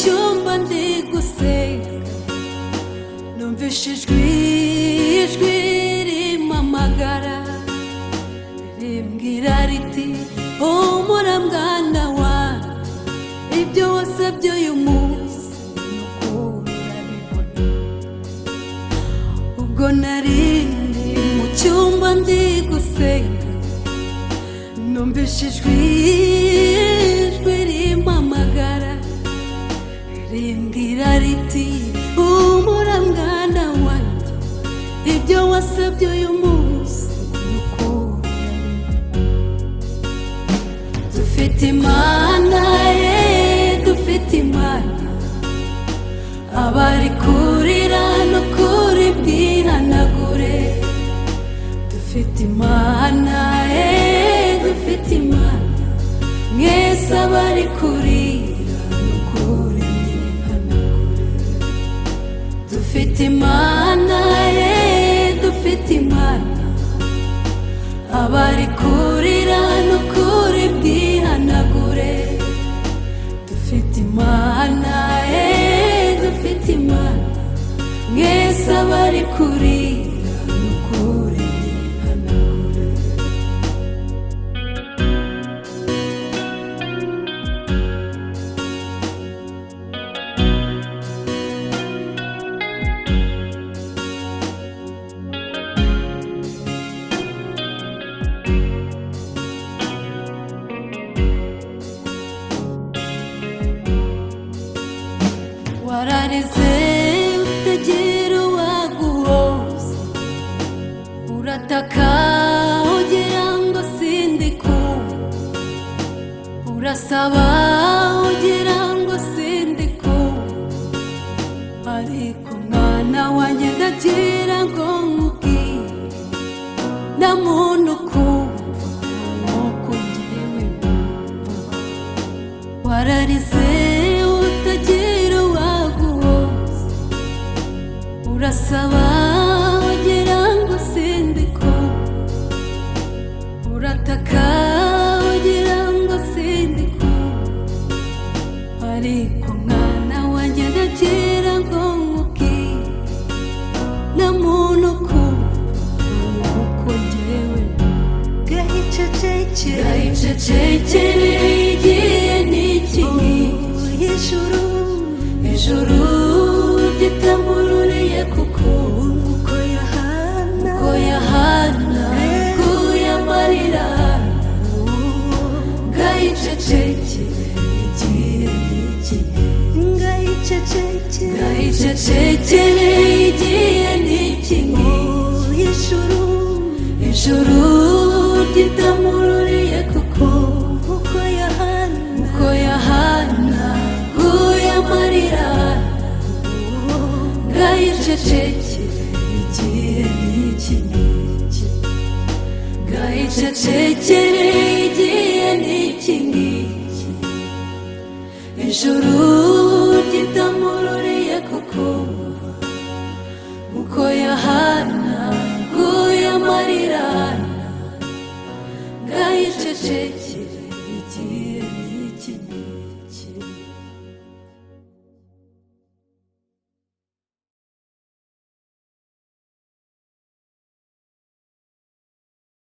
cyumba ndi gusenga, numvise ijwi rimpamagara rimbwira riti humura mwana wanjye, ibyo wasabye uyu munsi nuko urabibona. Ubwo nari ndi mu cyumba ndi gusenga, numvise ijwi rimpamagara rimbwira riti humura mwana wanjye, ibyo wasabye uyu munsi nuko dufite Imana, dufite Imana, abari kurira no kuri bwihanagure. Dufite Imana, dufite Imana, mwese abari kurira no kuri bwihanagure. Dufite Imana, dufite Imana, abari kurira no kuri bwihanagure. Dufite Imana, dufite Imana, mwese abari kurira no kuri bwihanagure. Wararize utagira uwaguhoza, urataka ugira ngo sindikumva, urasaba ugira ngo sindikumva. Ariko mwana wanjye ndagira ngo nkubwire, nta muntu ukumva nk'uko njyewe numva. Wararize utagira uwaguhoza, urasaba ugira ngo sindikumva, urataka ugira ngo sindikumva. Ariko mwana wanjye ndagira ngo nkubwire, nta muntu ukumva nk'uko njyewe numva. Gahicecekere igihe n'iki ngiki, ijuru ritamururiye kuko Yohana guye amarira. Gahicecekere igihe n'iki, gahicecekere igihe n'iki ngiki, ijuru ritamururiye kuko Yohana guye amarira. Gahicecekere igihe n'iki ngiki, gahicecekere igihe n'iki ngiki, ijuru ritamururiye kuko Yohana guye amarira. Gahicecekere